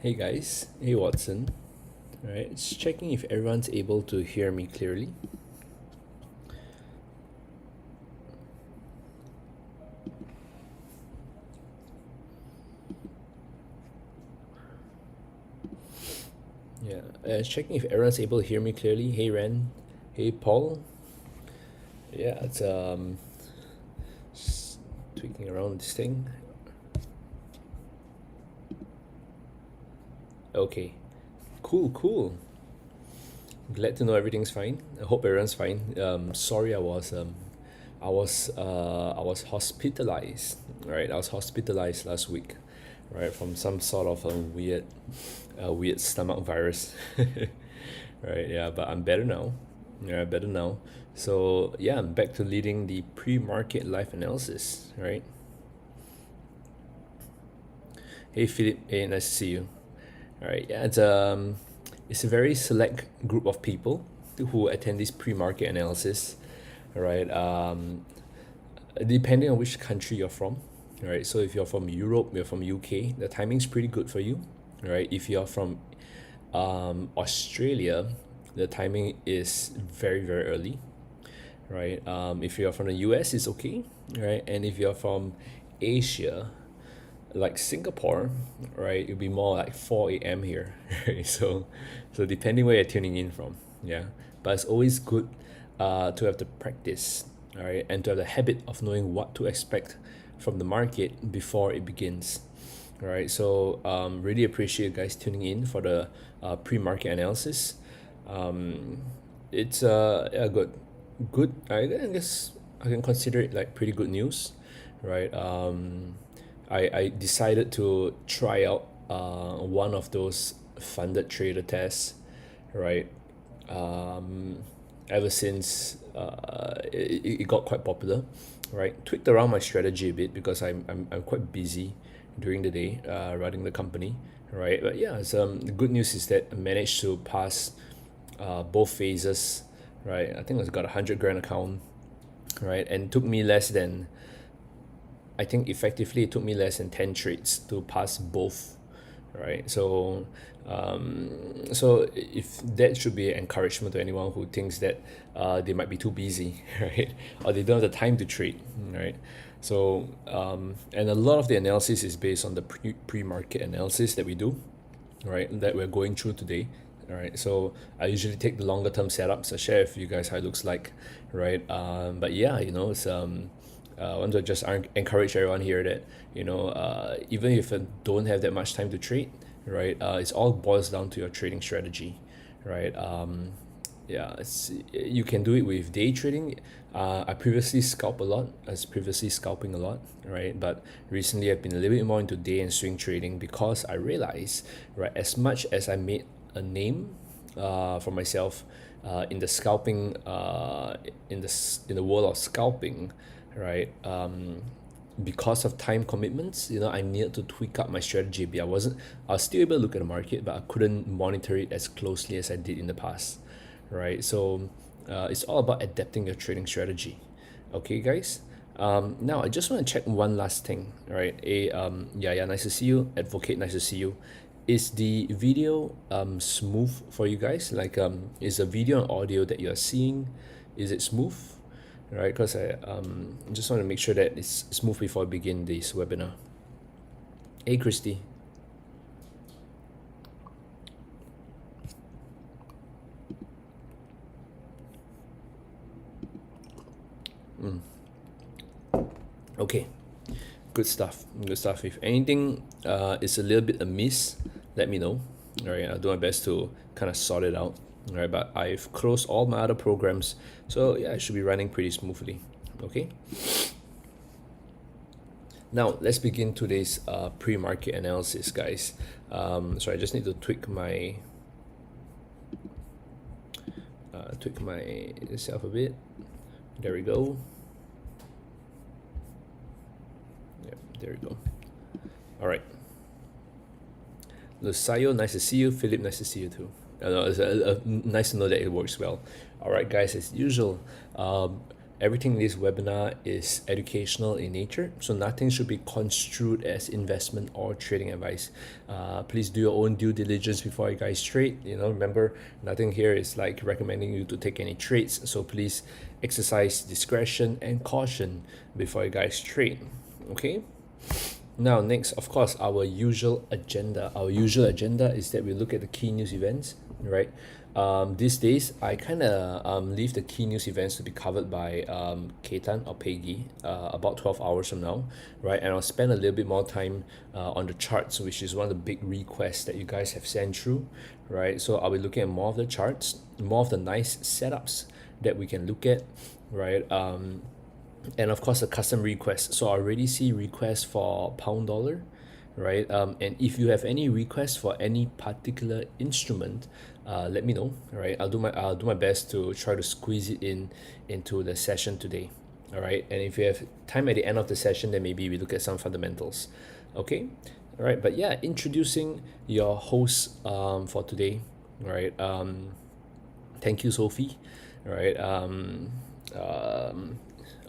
Hey guys, hey Watson. Alright, just checking if everyone's able to hear me clearly. Yeah, checking if everyone's able to hear me clearly. Hey Ren, hey Paul. Yeah, it's just tweaking around this thing. Okay, cool. Glad to know everything's fine. I hope everyone's fine. Sorry, I was hospitalized. Right, I was hospitalized last week, right, from some sort of weird stomach virus. Right, yeah, but I'm better now. Yeah, better now. So yeah, I'm back to leading the pre-market life analysis. Right. Hey Philip. Hey, nice to see you. All right. Yeah, it's a very select group of people who attend this pre-market analysis. All right. Depending on which country you're from. All right. So if you're from Europe, you're from UK, the timing's pretty good for you. All right. If you're from Australia, the timing is very early. Right. If you're from the US, it's okay. Right. And if you're from Asia, like Singapore, right, it'll be more like 4 a.m. here. Right? So depending where you're tuning in from, yeah. But it's always good to have the practice, all right, and to have the habit of knowing what to expect from the market before it begins. All right, so really appreciate you guys tuning in for the pre-market analysis. Um, it's yeah, good. I guess I can consider it like pretty good news, right? I decided to try out one of those funded trader tests, right? Um, Ever since it got quite popular, right? Tweaked around my strategy a bit because I'm quite busy during the day running the company, right? But yeah, the good news is that I managed to pass both phases, right? I think I got 100 grand account, right? And it took me less than, I think effectively it took me less than 10 trades to pass both, right? So if that should be an encouragement to anyone who thinks that they might be too busy, right? Or they don't have the time to trade, right? And a lot of the analysis is based on the pre-market analysis that we do, right, that we're going through today. All right, so I usually take the longer term setups. I share with you guys how it looks like, right? But yeah, I want to just encourage everyone here that even if you don't have that much time to trade, right? It's all boils down to your trading strategy, right? Yeah, you can do it with day trading. I previously scalp a lot. I was previously scalping a lot, right? But recently I've been a little bit more into day and swing trading because I realized, right, as much as I made a name for myself in the scalping in the world of scalping, right? Because of time commitments, I needed to tweak up my strategy a bit. I was still able to look at the market, but I couldn't monitor it as closely as I did in the past, right? So it's all about adapting your trading strategy. Okay, guys. Now I just want to check one last thing, right? Yeah, nice to see you, Advocate. Nice to see you. Is the video smooth for you guys? Like, is the video and audio that you're seeing, is it smooth? Right, because I just want to make sure that it's smooth before I begin this webinar. Hey, Christy. Okay, good stuff. Good stuff. If anything is a little bit amiss, let me know. All right, I'll do my best to kind of sort it out. All right, but I've closed all my other programs, so yeah, it should be running pretty smoothly. Okay. Now let's begin today's pre-market analysis, guys. So I just need to tweak myself a bit. There we go. Yep, there we go. All right. Lusayo, nice to see you. Philip, nice to see you too. It's nice to know that it works well. All right, guys, as usual, everything in this webinar is educational in nature, so nothing should be construed as investment or trading advice. Please do your own due diligence before you guys trade. Remember, nothing here is like recommending you to take any trades, so please exercise discretion and caution before you guys trade. Okay. Now, next, of course, our usual agenda. Our usual agenda is that we look at the key news events, right? These days, I kind of leave the key news events to be covered by Ketan or Peggy about 12 hours from now, right? And I'll spend a little bit more time on the charts, which is one of the big requests that you guys have sent through, right? So I'll be looking at more of the charts, more of the nice setups that we can look at, right? And of course, a custom request. So I already see requests for pound dollar, right? And if you have any requests for any particular instrument, let me know. Right, I'll do my best to try to squeeze it into the session today. All right, and if you have time at the end of the session, then maybe we look at some fundamentals. Okay, all right. But yeah, introducing your host for today. Right. Thank you, Sophie. All right.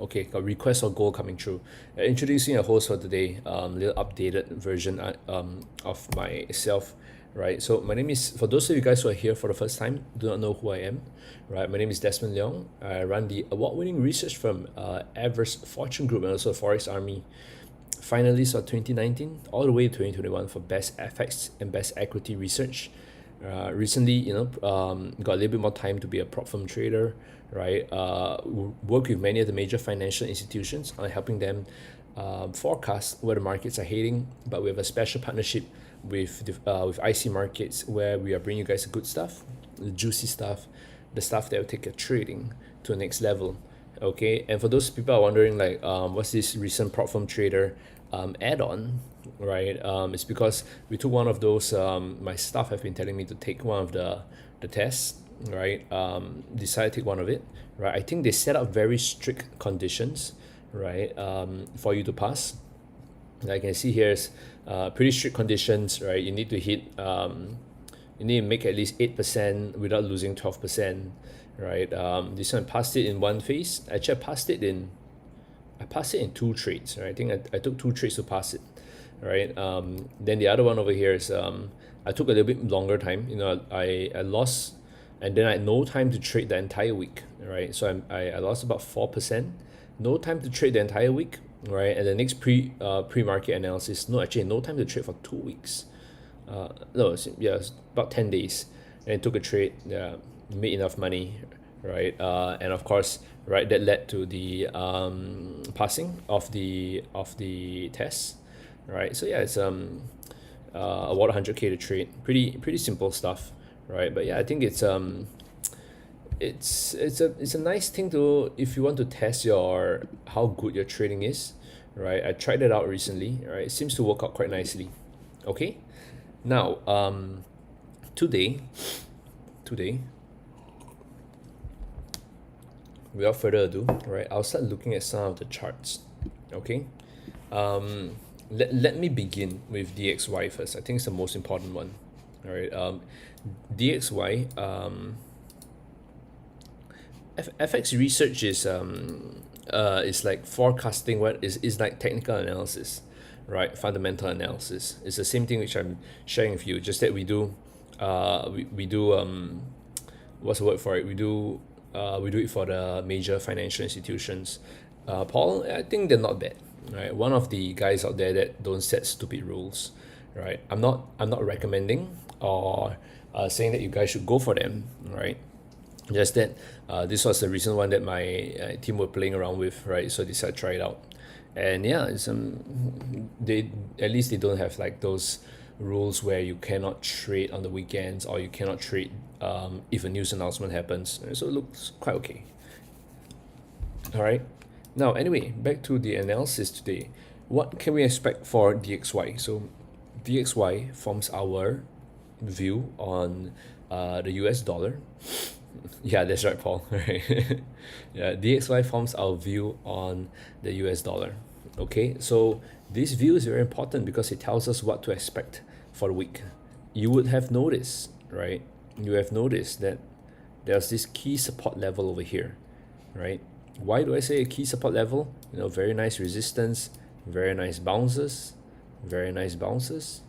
Okay, got request for goal coming through. Introducing a host for today, little updated version of myself, right? So my name is, for those of you guys who are here for the first time, do not know who I am, right? My name is Desmond Leong. I run the award-winning research firm Everest Fortune Group and also Forex Army. Finalists of 2019 all the way to 2021 for best FX and best equity research. Recently, got a little bit more time to be a prop firm trader, right? Work with many of the major financial institutions on helping them forecast where the markets are heading. But we have a special partnership with IC Markets, where we are bringing you guys the good stuff, the juicy stuff, the stuff that will take your trading to the next level. Okay, and for those people are wondering what's this recent prop firm trader add-on, right? It's because we took one of those, my staff have been telling me to take one of the tests, right? Decided to take one of it, right? I think they set up very strict conditions, right, for you to pass. Like I can see here's pretty strict conditions, right? You need to hit, you need to make at least 8% without losing 12%, right? This one, I passed it in one phase. Actually, I passed it in 2 trades, right? I think I took 2 trades to pass it, right? Then the other one over here is I took a little bit longer time. I lost, and then I had no time to trade the entire week, right? So I lost about 4%, no time to trade the entire week, right? And the next pre-market analysis, no time to trade for 2 weeks. It's about 10 days, and I took a trade. Made enough money, right? And of course, right, that led to the passing of the test, right? So yeah, it's about 100K to trade. Pretty simple stuff, right? But yeah, I think it's a nice thing to, if you want to test how good your trading is, right? I tried it out recently, right? It seems to work out quite nicely. Okay, now today, without further ado, right, I'll start looking at some of the charts. Okay, let me begin with DXY first. I think it's the most important one. All right, DXY, FX research is like forecasting. What is like technical analysis, right? Fundamental analysis. It's the same thing which I'm sharing with you. Just that we do, we do what's the word for it? We do it for the major financial institutions. Paul, I think they're not bad, right? One of the guys out there that don't set stupid rules, right? I'm not recommending or saying that you guys should go for them, right? Just that this was the recent one that my team were playing around with, right? So I decided to try it out, and yeah, it's they at least they don't have like those rules where you cannot trade on the weekends or you cannot trade if a news announcement happens. So it looks quite okay. All right. Now, anyway, back to the analysis today. What can we expect for DXY? So DXY forms our view on the US dollar. Yeah, that's right, Paul. Right. Yeah, DXY forms our view on the US dollar. Okay, so this view is very important because it tells us what to expect for the week. You would have noticed, right? You have noticed that there's this key support level over here, right? Why do I say a key support level? You know, very nice resistance, very nice bounces, very nice bounces,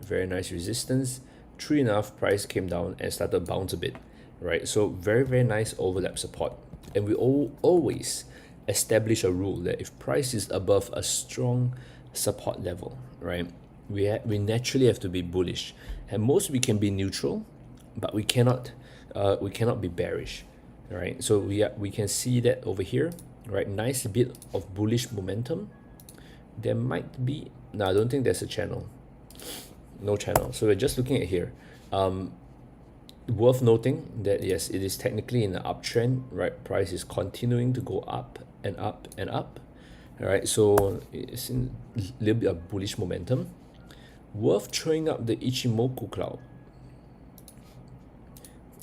very nice resistance. True enough, price came down and started to bounce a bit, right? So very nice overlap support. And we always establish a rule that if price is above a strong support level, right, we naturally have to be bullish. At most we can be neutral, but we cannot be bearish, right? So we can see that over here, right? Nice bit of bullish momentum. There might be, no, I don't think there's a channel. No channel. So we're just looking at here. Worth noting that yes, it is technically in an uptrend, right? Price is continuing to go up and up and up. All right, so it's in a little bit of bullish momentum. Worth throwing up the Ichimoku cloud,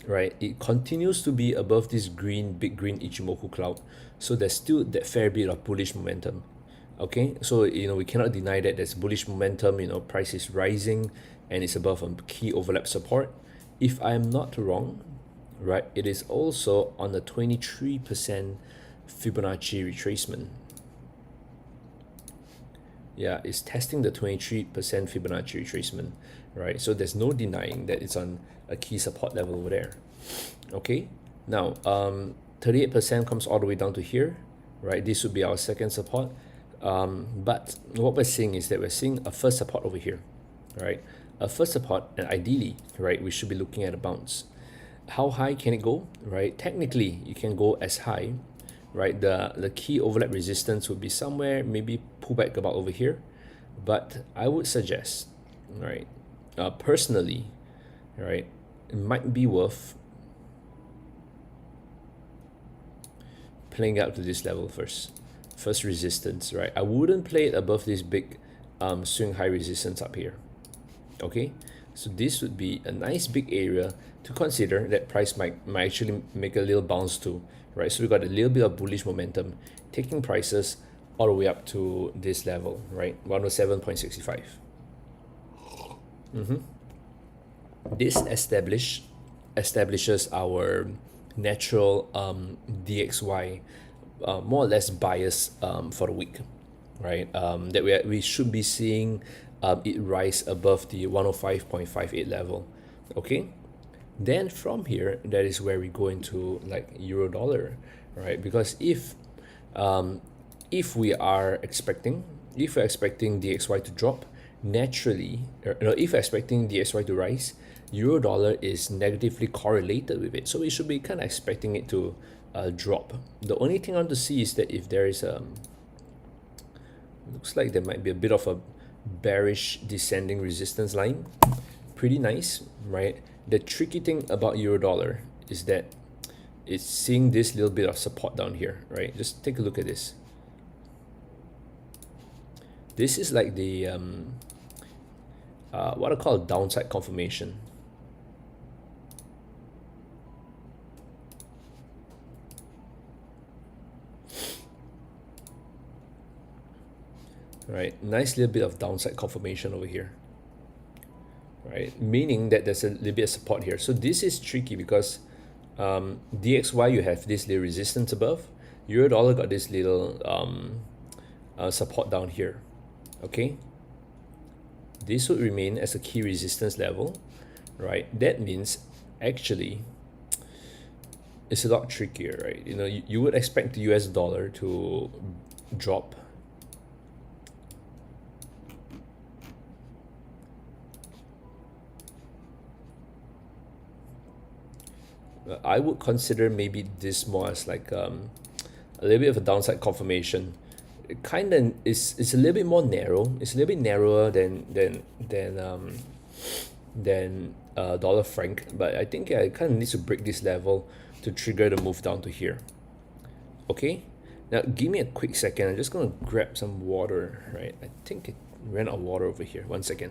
right? It continues to be above this big green Ichimoku cloud, so there's still that fair bit of bullish momentum. Okay, so you know we cannot deny that there's bullish momentum. You know, price is rising and it's above a key overlap support. If I'm not wrong, right, it is also on the 23% Fibonacci retracement. Yeah, it's testing the 23% Fibonacci retracement, right? So there's no denying that it's on a key support level over there. Okay, now 38% comes all the way down to here, right? This would be our second support. But what we're seeing is that we're seeing a first support over here, right? A first support, and ideally, right, we should be looking at a bounce. How high can it go, right? Technically, you can go as high, right? The key overlap resistance would be somewhere, maybe pull back about over here. But I would suggest, right, personally, right, it might be worth playing out to this level first resistance, right? I wouldn't play it above this big swing high resistance up here. Okay, so this would be a nice big area to consider that price might actually make a little bounce to, right? So we got a little bit of bullish momentum taking prices all the way up to this level, right? 107.65. This establishes our natural DXY more or less bias for the week, right? That we should be seeing it rise above the 105.58 level. Okay, then from here, that is where we go into like euro dollar, right? Because if we're expecting DXY to drop, naturally, if we're expecting DXY to rise, euro dollar is negatively correlated with it, so we should be kind of expecting it to drop. The only thing I want to see is that if there is looks like there might be a bit of a bearish descending resistance line. Pretty nice, right? The tricky thing about euro dollar is that it's seeing this little bit of support down here, right? Just take a look at this. This is like the what I call a downside confirmation. Right, nice little bit of downside confirmation over here, right? Meaning that there's a little bit of support here. So this is tricky because DXY, you have this little resistance above. Euro dollar got this little support down here. Okay, this would remain as a key resistance level, right? That means actually it's a lot trickier, right? You know, you would expect the US dollar to drop. I would consider maybe this more as like a little bit of a downside confirmation. It kind of is, it's a little bit more narrow. It's a little bit narrower than dollar franc, but I think it kind of needs to break this level to trigger the move down to here. Okay, now give me a quick second. I'm just gonna grab some water, right? I think it ran out of water over here. 1 second.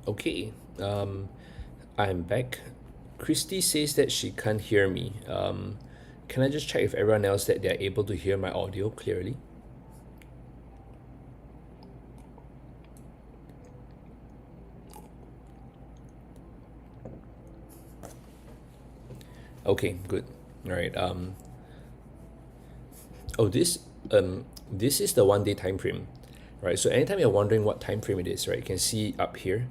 Okay, I'm back. Christy says that she can't hear me. Can I just check if everyone else that they're able to hear my audio clearly? Okay, good. All right. Oh, this is the 1 day time frame, right? So anytime you're wondering what time frame it is, right, you can see up here.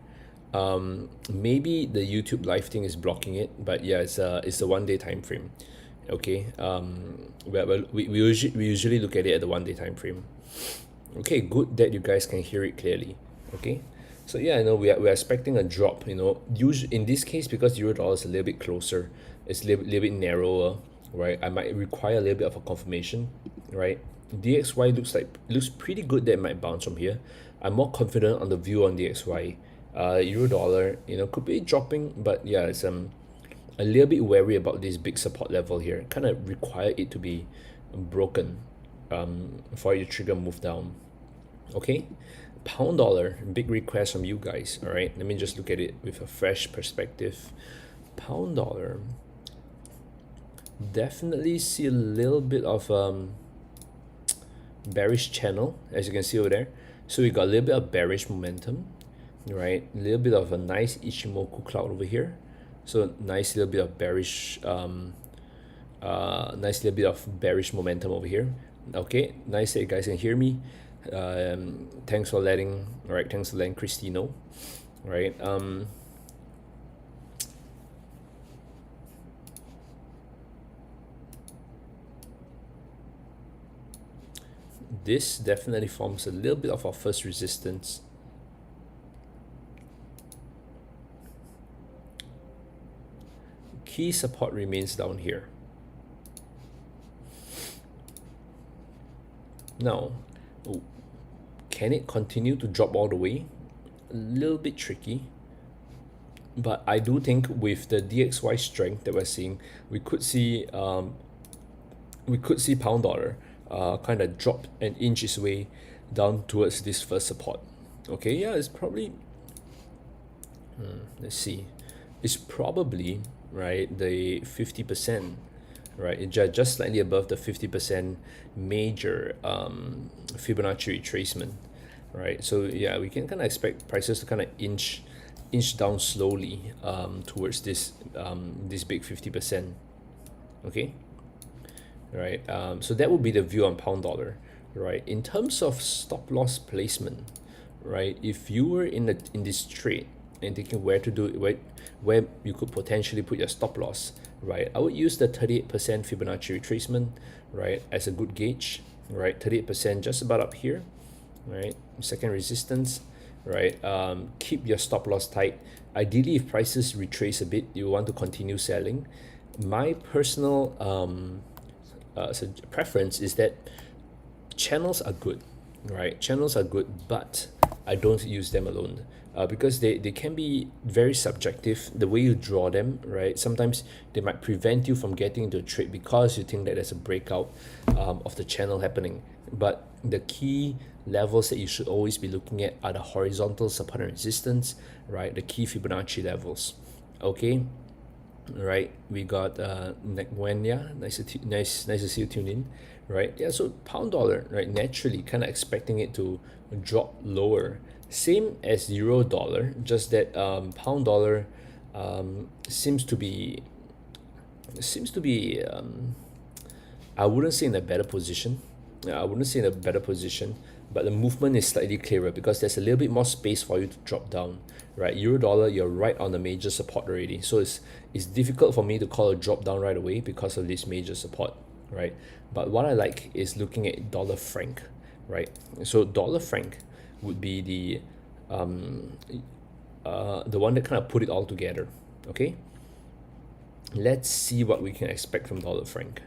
Maybe the YouTube live thing is blocking it, but yeah, it's the 1 day time frame. Okay. We usually look at it at the 1 day time frame. Okay, good that you guys can hear it clearly. Okay. So yeah, I know we're expecting a drop. Usually in this case, because euro dollar is a little bit closer, it's a little bit narrower, right? I might require a little bit of a confirmation, right? DXY looks pretty good that it might bounce from here. I'm more confident on the view on DXY. Euro dollar, could be dropping, but yeah, it's a little bit wary about this big support level here. Kind of require it to be broken for it to trigger move down. Okay, pound dollar, big request from you guys. All right, let me just look at it with a fresh perspective. Pound dollar, definitely see a little bit of bearish channel, as you can see over there. So we got a little bit of bearish momentum, right? A little bit of a nice Ichimoku cloud over here. So nice little bit of bearish nice little bit of bearish momentum over here. Okay, nice that you guys can hear me. Thanks for letting Christy know. Right. This definitely forms a little bit of our first resistance. Key support remains down here. Now, can it continue to drop all the way? A little bit tricky, but I do think with the DXY strength that we're seeing, we could see pound dollar kind of drop and inch its way down towards this first support. Okay, yeah, it's probably let's see, it's probably right the 50%, right? It just slightly above the 50% major Fibonacci retracement, right? So yeah, we can kind of expect prices to kind of inch down slowly towards this big 50%. Okay, right? So that would be the view on pound dollar, right? In terms of stop loss placement, right? If you were in this trade and thinking where to do it, where you could potentially put your stop loss, right? I would use the 38% Fibonacci retracement, right, as a good gauge, right? 38% just about up here, right? Second resistance, right? Keep your stop loss tight. Ideally, if prices retrace a bit, you want to continue selling. My personal preference is that channels are good, right? Channels are good, but I don't use them alone because they can be very subjective. The way you draw them, right? Sometimes they might prevent you from getting into a trade because you think that there's a breakout of the channel happening. But the key levels that you should always be looking at are the horizontal support and resistance, right? The key Fibonacci levels. Okay, right? We got Gwenya, nice to see you tune in, right? Yeah, so pound dollar, right? Naturally, kind of expecting it to drop lower. Same as euro dollar, just that pound dollar seems to be I wouldn't say in a better position. I wouldn't say in a better position, but the movement is slightly clearer because there's a little bit more space for you to drop down, right? Euro dollar, you're right on the major support already, so it's difficult for me to call a drop down right away because of this major support, right? But what I like is looking at dollar franc, right? So dollar franc would be the one that kind of put it all together. Okay, let's see what we can expect from dollar franc,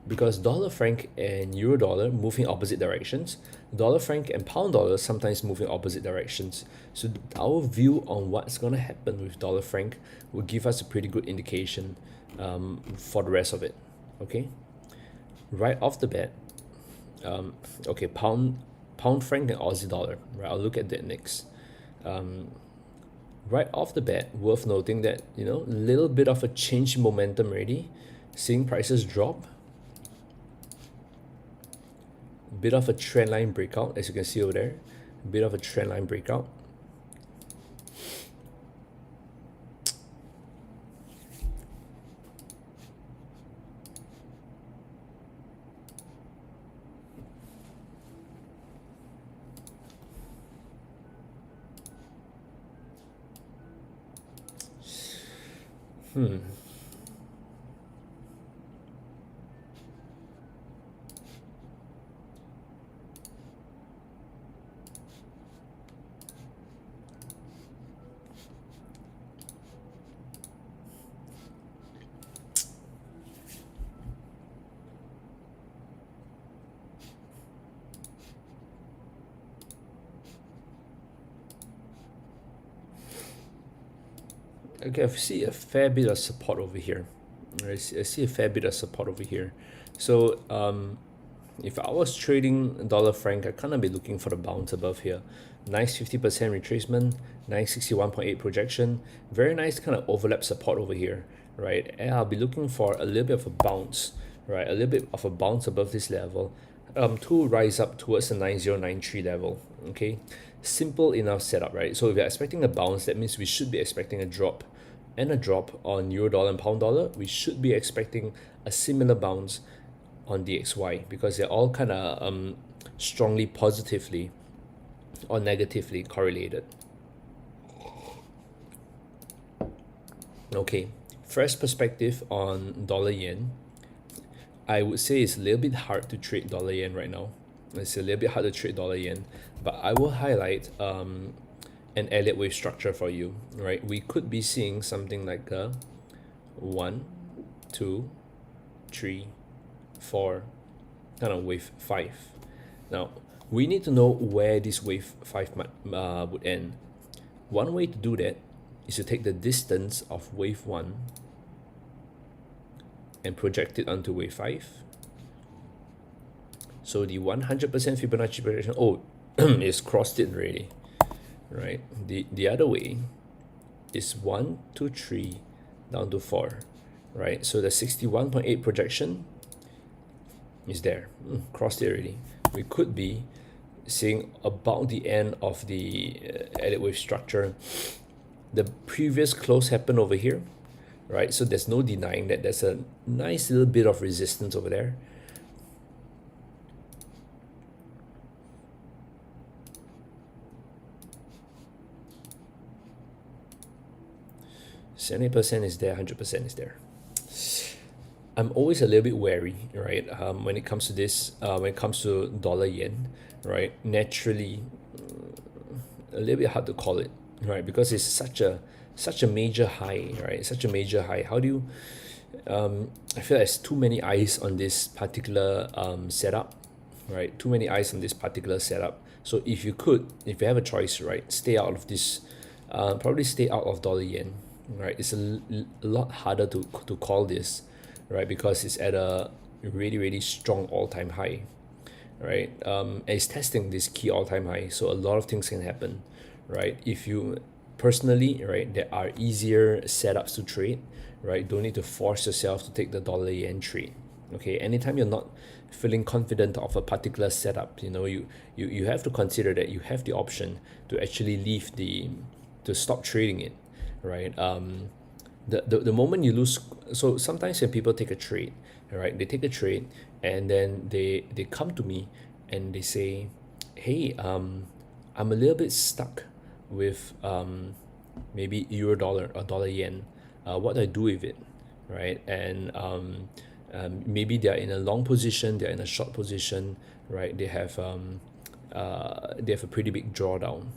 because dollar franc and euro dollar move in opposite directions. Dollar franc and pound dollar sometimes move in opposite directions. So our view on what's going to happen with dollar franc will give us a pretty good indication for the rest of it. Okay, right off the bat, okay, pound franc and Aussie dollar, right? I'll look at that next. right off the bat, worth noting that, you know, a little bit of a change in momentum already, seeing prices drop, a bit of a trend line breakout, as you can see over there, a bit of a trend line breakout. Okay, I see a fair bit of support over here. I see a fair bit of support over here. So if I was trading dollar franc, I kind of be looking for the bounce above here. Nice 50% retracement, nice 61.8 projection, very nice kind of overlap support over here, right? And I'll be looking for a little bit of a bounce, right? A little bit of a bounce above this level, to rise up towards the 9093 level. Okay, simple enough setup, right? So if you're expecting a bounce, that means we should be expecting a drop, and a drop on euro dollar and pound dollar. We should be expecting a similar bounce on DXY, because they're all kind of strongly positively or negatively correlated. Okay, fresh perspective on dollar yen. I would say it's a little bit hard to trade dollar yen right now. It's a little bit hard to trade dollar yen, but I will highlight an Elliott wave structure for you, right? We could be seeing something like a 1, 2, 3, 4, kind of wave 5. Now, we need to know where this wave 5 would end. One way to do that is to take the distance of wave 1 and project it onto wave 5. So the 100% Fibonacci projection, oh, it's crossed it already, right? The other way is 1, 2, 3 down to 4, right? So the 61.8 projection is there, crossed it already. We could be seeing about the end of the Elliott wave structure. The previous close happened over here, right? So there's no denying that there's a nice little bit of resistance over there. %70 is there, 100% is there. I'm always a little bit wary, right? When it comes to this, when it comes to dollar yen, right? Naturally, a little bit hard to call it, right? Because it's such a major high, right? Such a major high. How do you? I feel there's too many eyes on this particular setup, right? Too many eyes on this particular setup. So if you have a choice, right, stay out of this. Probably stay out of dollar yen, right? It's a lot harder to call this, right? Because it's at a really, really strong all-time high, right? And it's testing this key all-time high. So a lot of things can happen, right? If you personally, right, there are easier setups to trade, right? Don't need to force yourself to take the dollar yen trade. Okay, anytime you're not feeling confident of a particular setup, you know, you have to consider that you have the option to actually to stop trading it, right? The moment you lose, so sometimes when people take a trade, right, they take a trade and then they come to me and they say, hey, I'm a little bit stuck with maybe euro dollar or dollar yen. What do I do with it, right? And maybe they're in a long position, they're in a short position, right? They have a pretty big drawdown,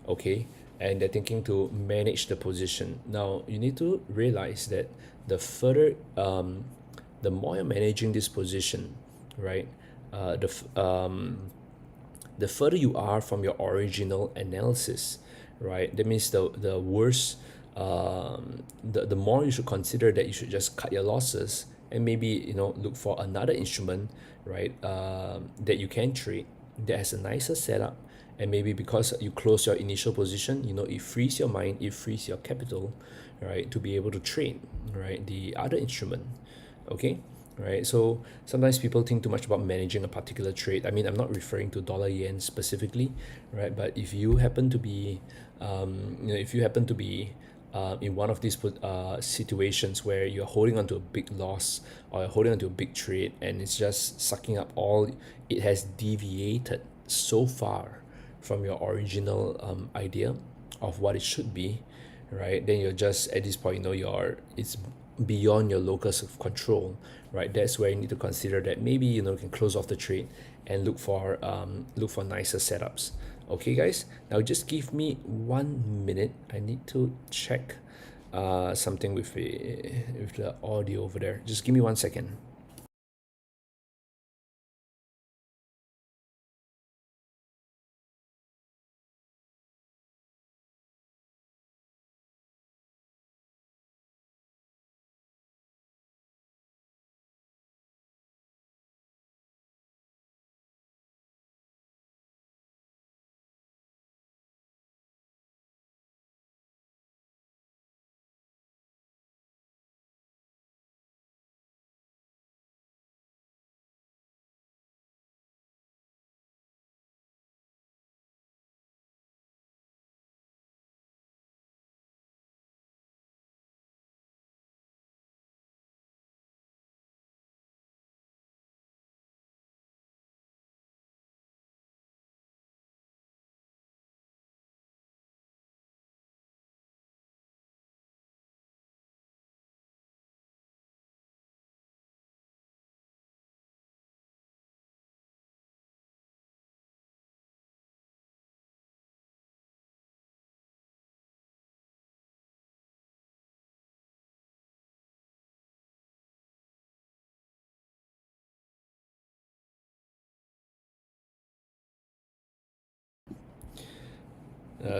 okay, and they're thinking to manage the position. Now you need to realize that the further the more you're managing this position, right, the further you are from your original analysis, right, that means the worse, the more you should consider that you should just cut your losses and maybe, you know, look for another instrument, right, that you can trade that has a nicer setup and maybe because you close your initial position, it frees your mind, it frees your capital, right, to be able to trade, right, the other instrument. Okay, right? So sometimes people think too much about managing a particular trade. I mean, I'm not referring to dollar yen specifically, right? But if you happen to be, if you happen to be in one of these situations where you're holding onto a big loss or you're holding onto a big trade and it's just sucking up all, it has deviated so far from your original idea of what it should be, right? Then you're just at this point, it's beyond your locus of control, right? That's where you need to consider that maybe you can close off the trade and look for nicer setups. Okay, guys. Now just give me 1 minute. I need to check something with the audio over there. Just give me 1 second.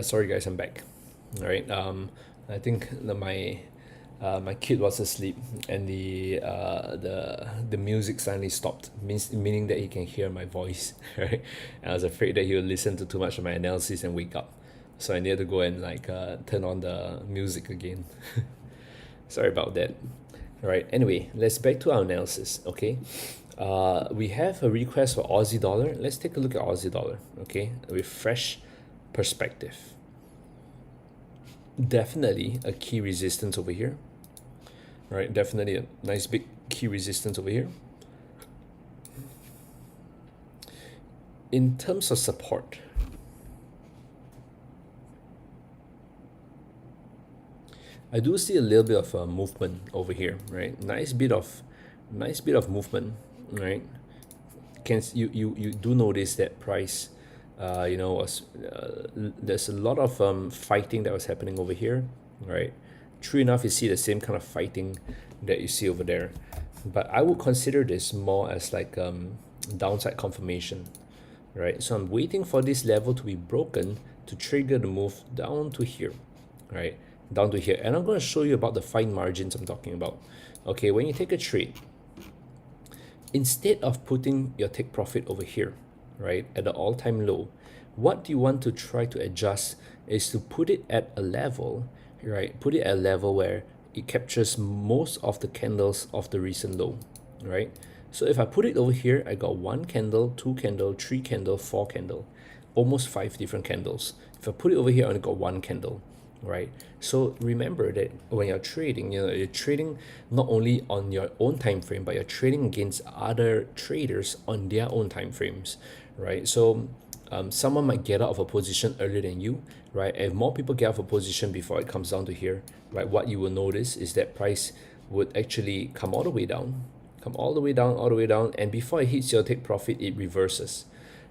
Sorry, guys, I'm back. All right. I think my kid was asleep, and the music suddenly stopped, meaning that he can hear my voice. Right. And I was afraid that he would listen to too much of my analysis and wake up, so I needed to go and turn on the music again. Sorry about that. All right. Anyway, let's back to our analysis. Okay. We have a request for Aussie dollar. Let's take a look at Aussie dollar. Okay, with fresh perspective. Definitely a key resistance over here. All right. Definitely a nice big key resistance over here. In terms of support, I do see a little bit of a movement over here, right? Nice bit of movement, right? You do notice that price, was there's a lot of fighting that was happening over here, right? True enough, you see the same kind of fighting that you see over there, but I would consider this more as like downside confirmation, right? So I'm waiting for this level to be broken to trigger the move down to here, right? Down to here. And I'm going to show you about the fine margins I'm talking about. Okay, when you take a trade, instead of putting your take profit over here, right, at the all-time low, what you want to try to adjust is to put it at a level, right? Put it at a level where it captures most of the candles of the recent low, right? So if I put it over here, I got 1 candle, 2 candle, 3 candle, 4 candle, almost 5 different candles. If I put it over here, I only got 1 candle, right? So remember that when you're trading, you're trading not only on your own time frame, but you're trading against other traders on their own time frames, right? So someone might get out of a position earlier than you, right? If more people get out of a position before it comes down to here, right, what you will notice is that price would actually come all the way down, all the way down, and before it hits your take profit, it reverses,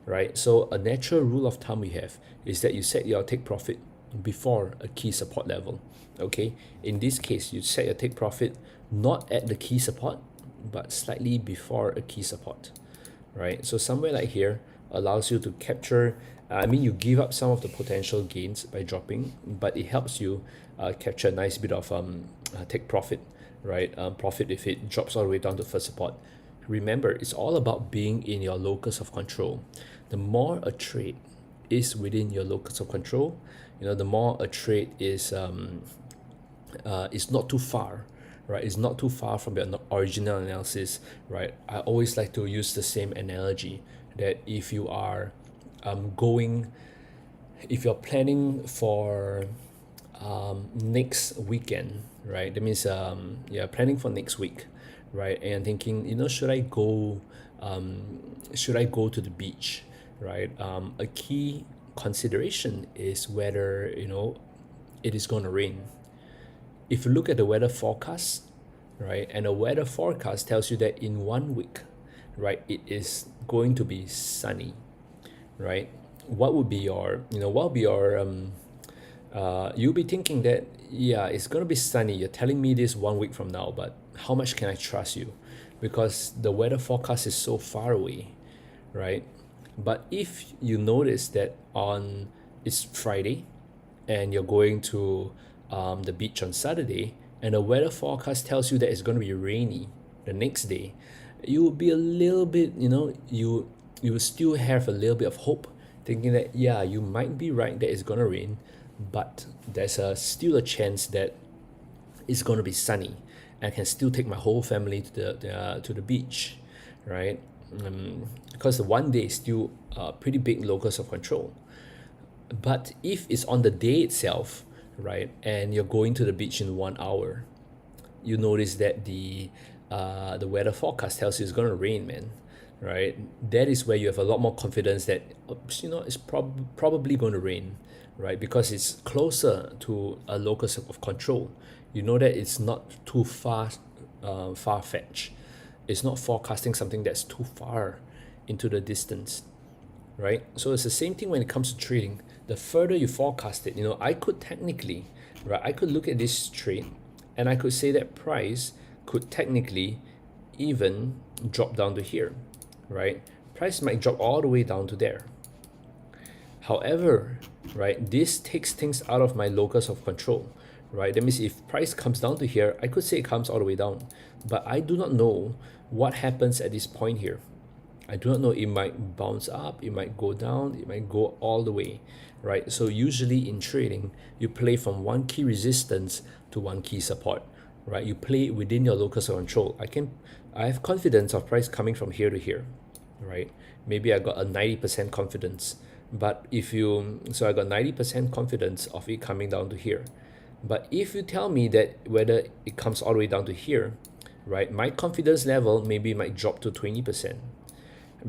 right? So a natural rule of thumb we have is that you set your take profit before a key support level. Okay, in this case, you set your take profit not at the key support, but slightly before a key support, right? So somewhere like here allows you to capture, I mean, you give up some of the potential gains by dropping, but it helps you capture a nice bit of take profit, right? Profit if it drops all the way down to first support. Remember, it's all about being in your locus of control. The more a trade is within your locus of control, the more a trade is not too far, right? It's not too far from your original analysis, right? I always like to use the same analogy that if you're planning for next weekend, right? That means you're planning for next week, right? And thinking, should I go to the beach, right? A key consideration is whether it is going to rain. If you look at the weather forecast, right, and the weather forecast tells you that in 1 week, right, it is going to be sunny, right? What would be your you'll be thinking that, yeah, it's going to be sunny. You're telling me this 1 week from now, but how much can I trust you? Because the weather forecast is so far away, right? But if you notice that it's Friday and you're going to the beach on Saturday, and the weather forecast tells you that it's going to be rainy the next day, you will be a little bit, you will still have a little bit of hope, thinking that, yeah, you might be right that it's going to rain, but there's still a chance that it's going to be sunny. I can still take my whole family to the beach, right? Because the 1 day is still a pretty big locus of control. But if it's on the day itself, right, and you're going to the beach in 1 hour, you notice that the weather forecast tells you it's going to rain, man, right? That is where you have a lot more confidence that it's probably going to rain, right? Because it's closer to a locus of control. You know that it's not too far-fetched. It's not forecasting something that's too far into the distance, right? So it's the same thing when it comes to trading. The further you forecast it, I could technically, right, I could look at this trade and I could say that price could technically even drop down to here, right? Price might drop all the way down to there. However, right, this takes things out of my locus of control, right? That means if price comes down to here, I could say it comes all the way down, but I do not know what happens at this point here. I do not know. It might bounce up, it might go down, it might go all the way, right? So usually in trading, you play from one key resistance to one key support, right? You play within your locus of control. I have confidence of price coming from here to here, right? Maybe I got a 90% confidence, but so I got 90% confidence of it coming down to here. But if you tell me that whether it comes all the way down to here, right, my confidence level maybe might drop to 20%.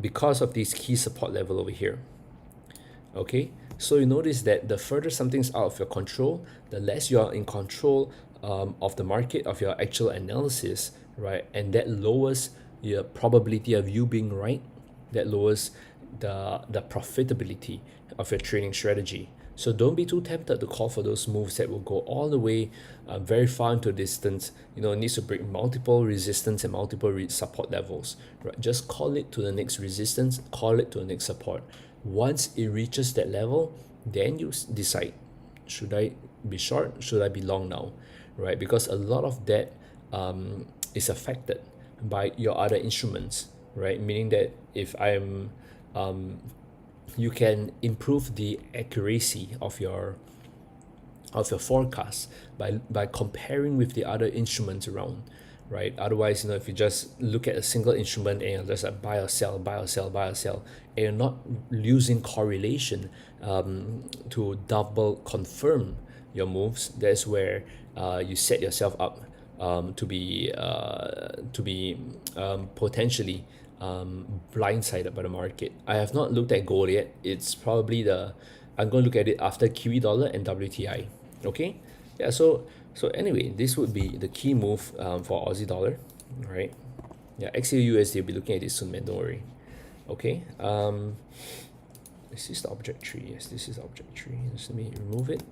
Because of this key support level over here. Okay, so you notice that the further something's out of your control, the less you are in control of the market, of your actual analysis, right? And that lowers your probability of you being right. That lowers the profitability of your trading strategy. So don't be too tempted to call for those moves that will go all the way very far into distance. It needs to break multiple resistance and multiple support levels. Right? Just call it to the next resistance, call it to the next support. Once it reaches that level, then you decide, should I be short? Should I be long now? Right? Because a lot of that is affected by your other instruments, right? Meaning that if I'm you can improve the accuracy of your forecast by comparing with the other instruments around, right? Otherwise, if you just look at a single instrument and you're just like buy or sell, buy or sell, buy or sell, and you're not using correlation to double confirm your moves, that's where you set yourself up to be potentially blindsided by the market. I have not looked at gold yet. It's probably I'm going to look at it after Kiwi dollar and WTI. Okay, yeah. So anyway, this would be the key move for Aussie dollar, right? Yeah, XAUUSD, will be looking at this soon, man. Don't worry. Okay. Is this the object tree? Yes, this is the object tree. Just let me remove it.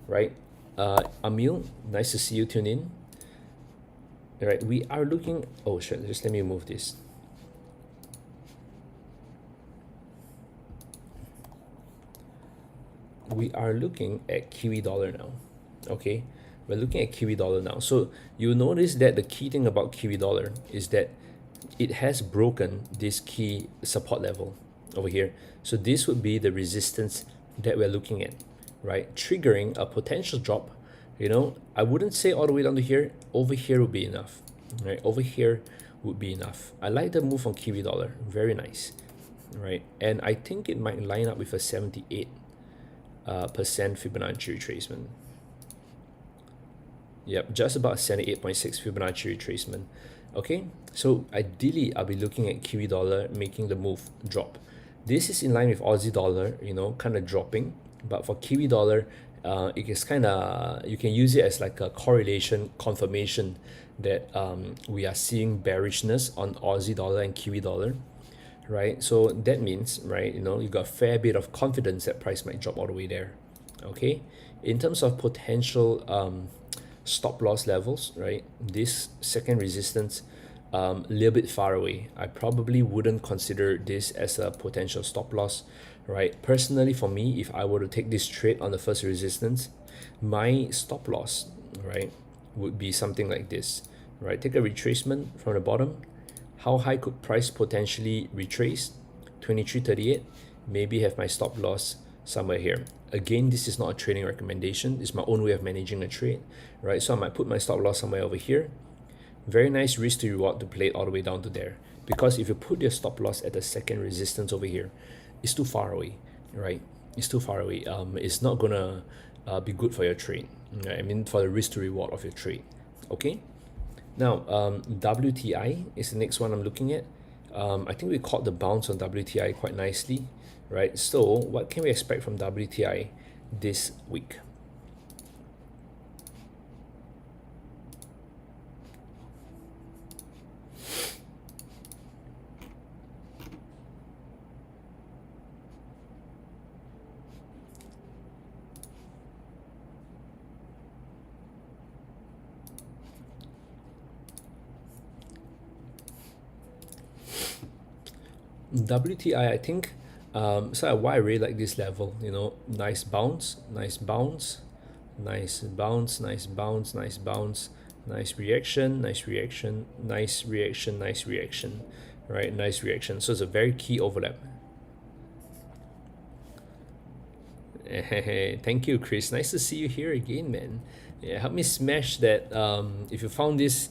Right. Amil, nice to see you tune in. All right, we are looking. Oh shit! Just let me remove this. We are looking at Kiwi dollar now. Okay, we're looking at Kiwi dollar now. So you'll notice that the key thing about Kiwi dollar is that it has broken this key support level, over here. So this would be the resistance that we're looking at, right? Triggering a potential drop. You know, I wouldn't say all the way down to here. Over here would be enough, right? Over here would be enough. I like the move on Kiwi dollar, very nice, right? And I think it might line up with a 78% Fibonacci retracement. Yep, just about 78.6 Fibonacci retracement. Okay, so ideally I'll be looking at Kiwi dollar making the move drop. This is in line with Aussie dollar, you know, kind of dropping. But for Kiwi dollar, it is kind of, you can use it as like a correlation confirmation that we are seeing bearishness on Aussie dollar and Kiwi dollar, right? So that means, right, you know, you got a fair bit of confidence that price might drop all the way there. Okay, in terms of potential stop loss levels, right, this second resistance a little bit far away. I probably wouldn't consider this as a potential stop loss, right? Personally, for me, if I were to take this trade on the first resistance, my stop loss, right, would be something like this, right? Take a retracement from the bottom. How high could price potentially retrace? 23.38. Maybe have my stop loss somewhere here. Again, this is not a trading recommendation. It's my own way of managing a trade, right? So I might put my stop loss somewhere over here. Very nice risk to reward to play it all the way down to there. Because if you put your stop loss at the second resistance over here, it's too far away, right? It's too far away. It's not gonna be good for your trade. Right? I mean, for the risk to reward of your trade. Okay. Now, WTI is the next one I'm looking at. I think we caught the bounce on WTI quite nicely, right? So what can we expect from WTI this week? WTI, I think, so why I really like this level, you know, nice bounce, nice bounce, nice bounce, nice bounce, nice bounce, nice reaction, nice reaction, nice reaction, nice reaction, right? Nice reaction. So it's a very key overlap. Thank you, Chris. Nice to see you here again, man. Yeah, help me smash that. If you found this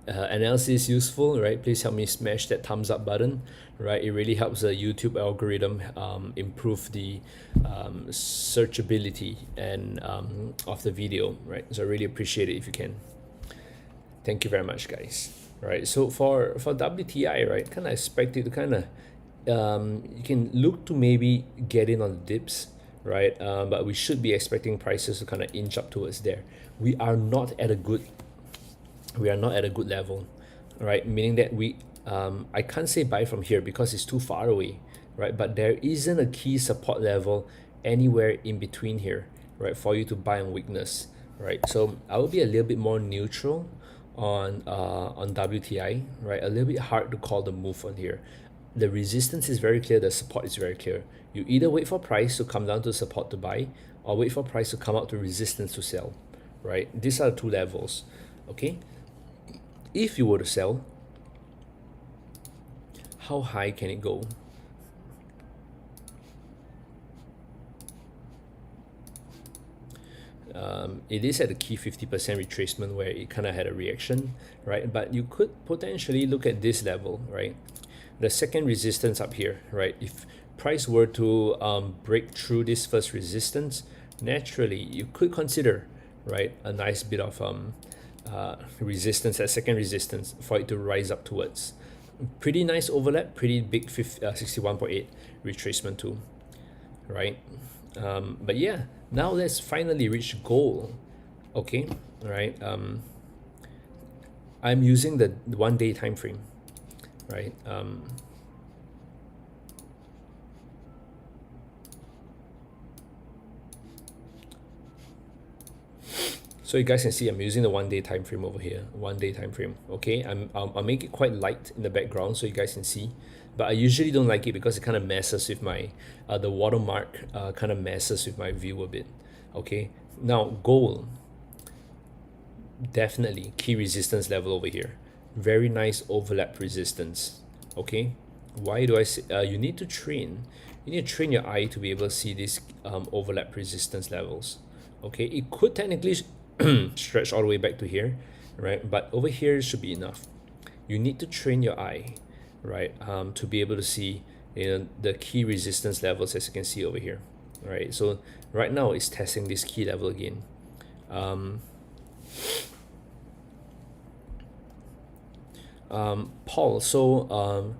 analysis useful, right, please help me smash that thumbs up button, right? It really helps the YouTube algorithm improve the searchability and of the video, right? So I really appreciate it if you can. Thank you very much, guys. Right, so for WTI, right, kind of expect it to kind of you can look to maybe get in on the dips, right? But we should be expecting prices to kind of inch up towards there. We are not at a good level, right? Meaning that I can't say buy from here because it's too far away, right? But there isn't a key support level anywhere in between here, right, for you to buy on weakness, right? So I will be a little bit more neutral on WTI, right? A little bit hard to call the move on here. The resistance is very clear, the support is very clear. You either wait for price to come down to support to buy, or wait for price to come out to resistance to sell, right? These are the two levels, okay? If you were to sell, how high can it go? It is at a key 50% retracement where it kind of had a reaction, right? But you could potentially look at this level, right? The second resistance up here, right? If price were to break through this first resistance, naturally you could consider, right, a nice bit of resistance, that second resistance, for it to rise up towards. Pretty nice overlap, pretty big 61.8 retracement too, right? But yeah, now let's finally reach goal. Okay, right? I'm using the 1 day time frame, right? So you guys can see I'm using the 1 day time frame over here, 1 day time frame. Okay, I'll make it quite light in the background so you guys can see, but I usually don't like it because it kind of messes with my the watermark kind of messes with my view a bit. Okay, now gold, definitely key resistance level over here, very nice overlap resistance. Okay, Why do I say you need to train? You need to train your eye to be able to see these overlap resistance levels. Okay, it could technically stretch all the way back to here, right? But over here should be enough. You need to train your eye, right, to be able to see, the key resistance levels, as you can see over here, right? So right now it's testing this key level again. Paul, so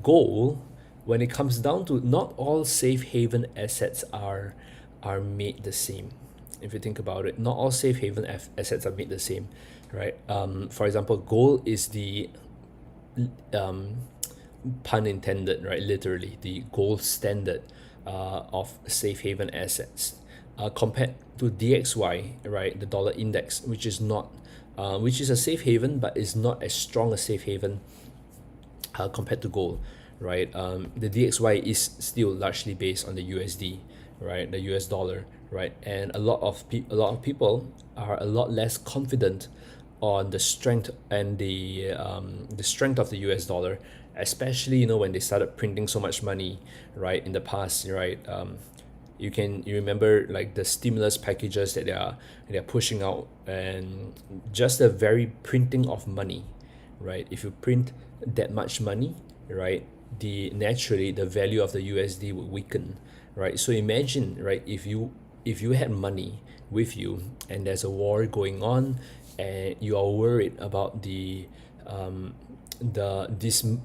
goal, when it comes down to, not all safe haven assets are made the same. If you think about it, not all safe haven assets are made the same, right? For example, gold is the pun intended, right? Literally, the gold standard of safe haven assets, compared to DXY, right? The dollar index, which is not, which is a safe haven, but is not as strong a safe haven compared to gold, right? The DXY is still largely based on the USD, right? The US dollar, right? And a lot of people are a lot less confident on the strength and the strength of the US dollar, especially when they started printing so much money, right, in the past, right? You remember, like, the stimulus packages that they're pushing out, and just the very printing of money, right? If you print that much money, right, naturally the value of the USD would weaken, right? So imagine, right, if you had money with you and there's a war going on, and you are worried about this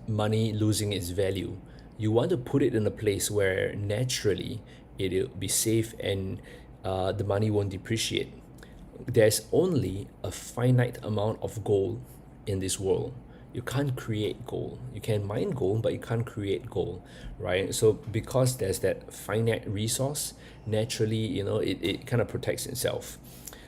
money losing its value. You want to put it in a place where naturally it'll be safe, and the money won't depreciate. There's only a finite amount of gold in this world. You can't create gold. You can mine gold, but you can't create gold, right? So because there's that finite resource, naturally, it kind of protects itself,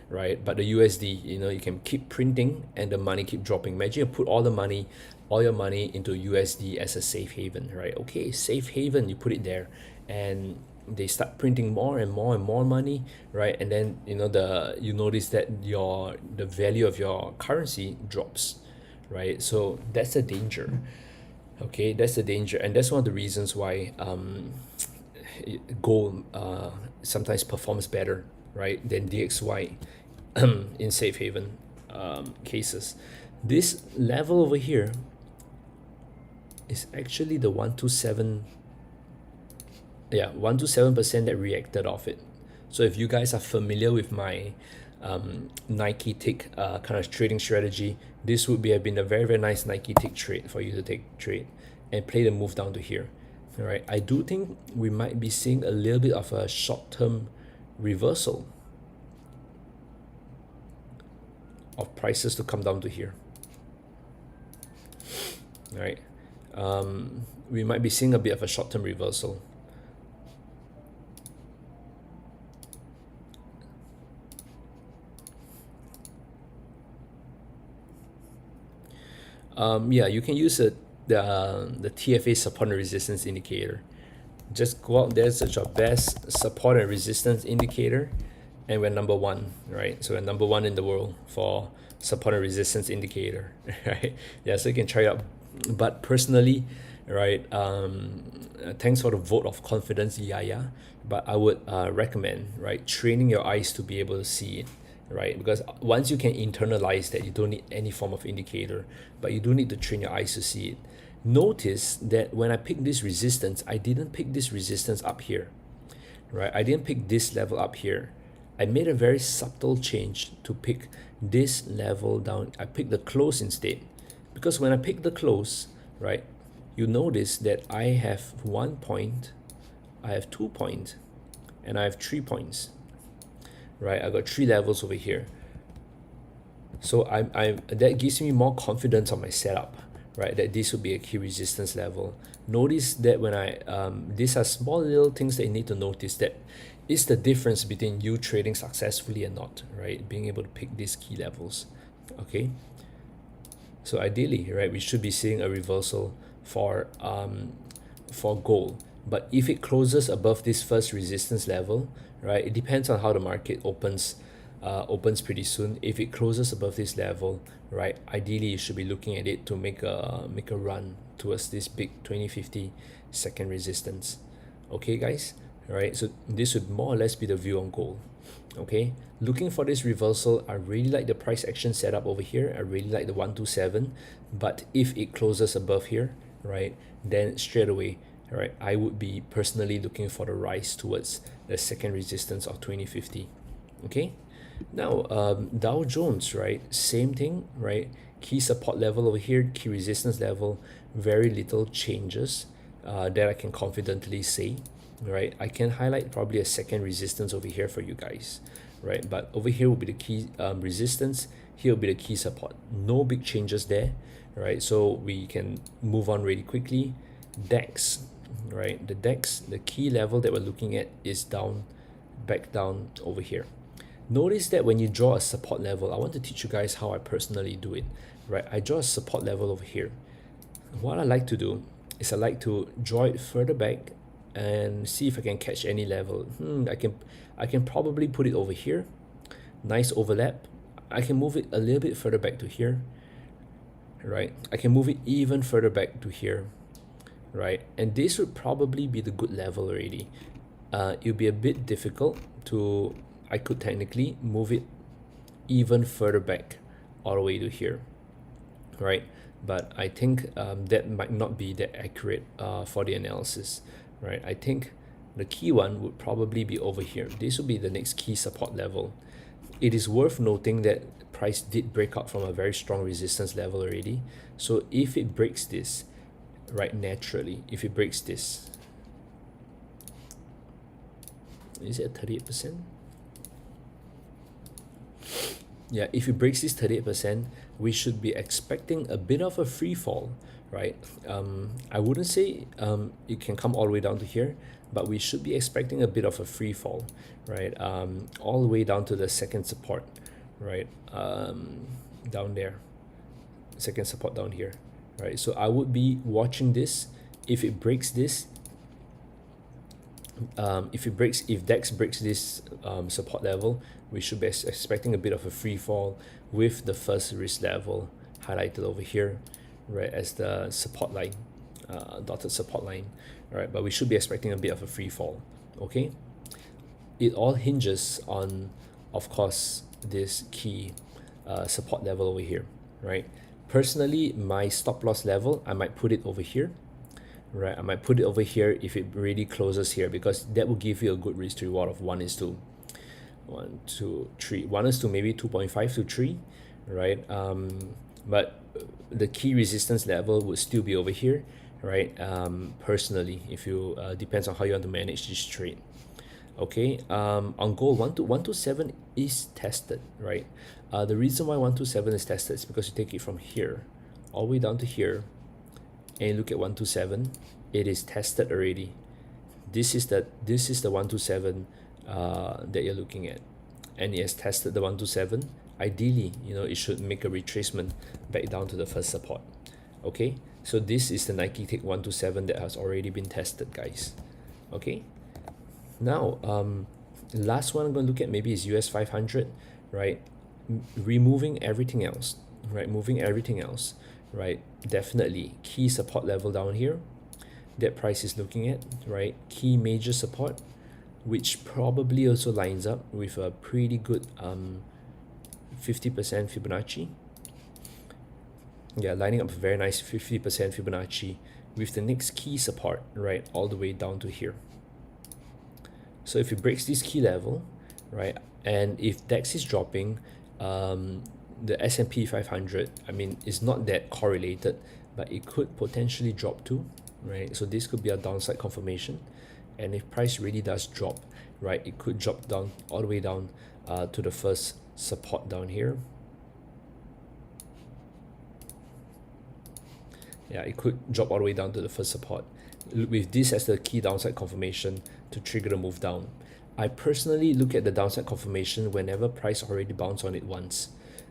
right? But the USD, you can keep printing and the money keep dropping. Imagine you put all your money into USD as a safe haven, right? Okay, safe haven, you put it there, and they start printing more and more and more money, right? And then you notice that the value of your currency drops, right? So that's the danger. Okay, that's the danger, and that's one of the reasons why gold sometimes performs better, right, than DXY in safe haven cases. This level over here is actually the 127, 127% that reacted off it. So if you guys are familiar with my Nike tick kind of trading strategy, this would have been a very, very nice Nike tick trade for you to trade and play the move down to here. All right, I do think we might be seeing a little bit of a short-term reversal of prices to come down to here. All right, we might be seeing a bit of a short-term reversal. You can use the TFA support and resistance indicator. Just go out there, search your best support and resistance indicator, and we're number one, right? So we're number one in the world for support and resistance indicator, right? Yeah, so you can try it out. But personally, right, thanks for the vote of confidence, Yaya, but I would recommend, right, training your eyes to be able to see it, right? Because once you can internalize that, you don't need any form of indicator, but you do need to train your eyes to see it. Notice that when I pick this resistance, I didn't pick this resistance up here, right? I didn't pick this level up here. I made a very subtle change to pick this level down. I picked the close instead, because when I pick the close, right, you notice that I have 1 point, I have 2 points, and I have 3 points, right? I got 3 levels over here. So that gives me more confidence on my setup, right? That this will be a key resistance level. Notice that when these are small little things that you need to notice, that is the difference between you trading successfully and not, right? Being able to pick these key levels, okay? So ideally, right, we should be seeing a reversal for gold. But if it closes above this first resistance level, right, it depends on how the market opens pretty soon. If it closes above this level, right, ideally you should be looking at it to make a run towards this big 2050 second resistance. Okay guys, all right, so this would more or less be the view on gold. Okay, looking for this reversal, I really like the price action setup over here. I really like the 127, but if it closes above here, right, then straight away, all right, I would be personally looking for the rise towards the second resistance of 2050. Okay, now Dow Jones, right, same thing, right, key support level over here, key resistance level, very little changes that I can confidently say, right. I can highlight probably a second resistance over here for you guys, right, but over here will be the key resistance, here will be the key support, no big changes there, right. So we can move on really quickly. DAX, right, the DAX, the key level that we're looking at is down, back down over here. Notice that when you draw a support level, I want to teach you guys how I personally do it, right. I draw a support level over here. What I like to do is I like to draw it further back and see if I can catch any level. I can probably put it over here. Nice overlap. I can move it a little bit further back to here, right. I can move it even further back to here, right, and this would probably be the good level already. It'll be a bit difficult to, I could technically move it even further back all the way to here, right, but I think that might not be that accurate for the analysis, right. I think the key one would probably be over here. This will be the next key support level. It is worth noting that price did break out from a very strong resistance level already, so if it breaks this, right, naturally, if it breaks this, is it at 38%? Yeah, if it breaks this 38%, we should be expecting a bit of a free fall, right. I wouldn't say it can come all the way down to here, but we should be expecting a bit of a free fall, right, all the way down to the second support, right, down there, second support down here, right. So I would be watching this. If it breaks this, if DAX breaks this support level, we should be expecting a bit of a free fall with the first risk level highlighted over here, right, as the support line, dotted support line, right. But we should be expecting a bit of a free fall. Okay, it all hinges on, of course, this key support level over here, right. Personally, my stop loss level, I might put it over here, right. I might put it over here if it really closes here, because that will give you a good risk to reward of 1:3, maybe 2.5 to 3, right. But the key resistance level would still be over here, right. Personally, if you depends on how you want to manage this trade. Okay, on gold, 127 is tested, right. The reason why 127 is tested is because you take it from here all the way down to here and you look at 127, it is tested already. This is the 127 that you're looking at, and it has tested the 127. Ideally, it should make a retracement back down to the first support. Okay, so this is the Nike Tick 127 that has already been tested, guys. Okay, now last one I'm going to look at maybe is US 500, right. Removing everything else, right, right. Definitely key support level down here that price is looking at, right. Key major support, which probably also lines up with a pretty good 50% Fibonacci. Yeah, lining up a very nice 50% Fibonacci with the next key support, right, all the way down to here. So if it breaks this key level, right, and if DAX is dropping, the S&P 500, I mean, it's not that correlated, but it could potentially drop too, right. So this could be a downside confirmation, and if price really does drop, right, it could drop down all the way down to the first support down here. Yeah, it could drop all the way down to the first support with this as the key downside confirmation to trigger the move down. I personally look at the downside confirmation whenever price already bounced on it once.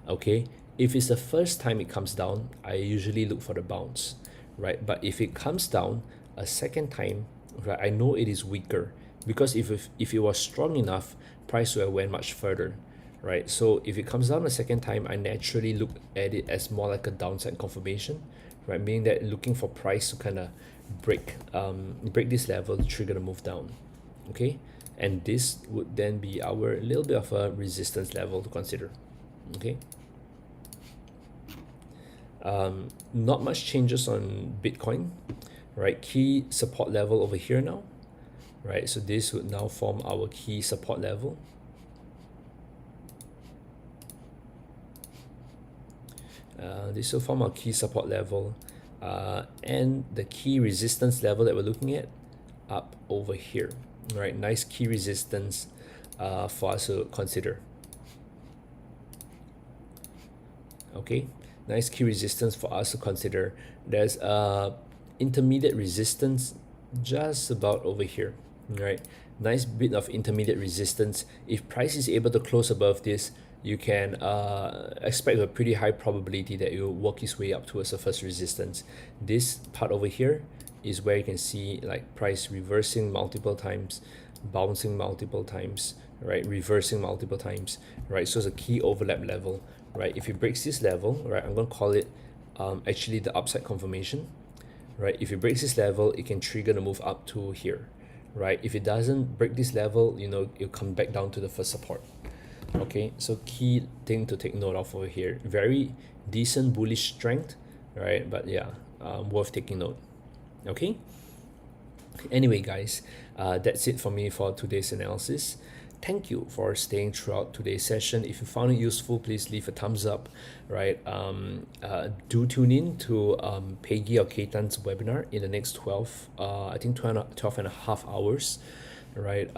Okay, if it's the first time it comes down, I usually look for the bounce, right. But if it comes down a second time, right, I know it is weaker, because if it was strong enough, price would have went much further, right. So if it comes down a second time, I naturally look at it as more like a downside confirmation, right? Meaning that looking for price to kind of break this level to trigger the move down, okay? And this would then be our little bit of a resistance level to consider, okay? Not much changes on Bitcoin, right? Key support level over here now, right? So this would now form our key support level. This will form our key support level, and the key resistance level that we're looking at up over here, right? Nice key resistance for us to consider. Okay, nice key resistance for us to consider. There's a intermediate resistance just about over here, right? Nice bit of intermediate resistance. If price is able to close above this, you can expect a pretty high probability that it will work its way up towards the first resistance. This part over here is where you can see like price reversing multiple times, bouncing multiple times, right? Reversing multiple times, right? So it's a key overlap level, right? If it breaks this level, right, I'm going to call it actually the upside confirmation, right? If it breaks this level, it can trigger the move up to here, right? If it doesn't break this level, you know, it'll come back down to the first support. Okay, so key thing to take note of over here. Very decent bullish strength, right? But yeah, worth taking note. Okay. Anyway, guys, that's it for me for today's analysis. Thank you for staying throughout today's session. If you found it useful, please leave a thumbs up, right? Do tune in to Peggy or Keitan's webinar in the next 12 and a half hours, right?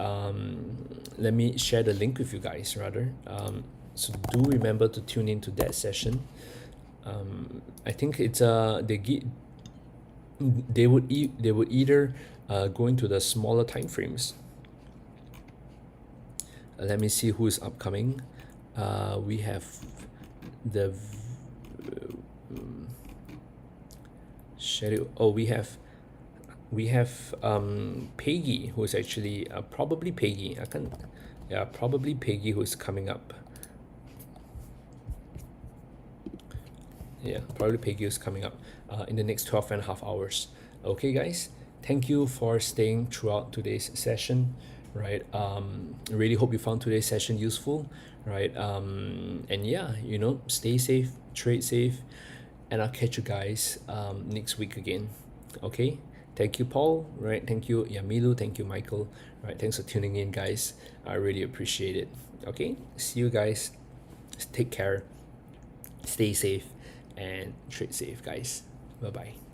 Let me share the link with you guys rather. So do remember to tune into that session. I think it's they would either go into the smaller time frames. Let me see who is upcoming. We have the schedule. Oh, we have Peggy, who is actually probably Peggy. Probably Peggy, who is coming up. Yeah, probably Peggy is coming up in the next 12 and a half hours. Okay, guys, thank you for staying throughout today's session, right? Really hope you found today's session useful, right? And yeah, you know, stay safe, trade safe, and I'll catch you guys next week again. Okay, thank you, Paul, right? Thank you, Yamilu, thank you, Michael, right? Thanks for tuning in, guys. I really appreciate it. Okay, see you guys. Take care, stay safe, and trade safe, guys. Bye bye.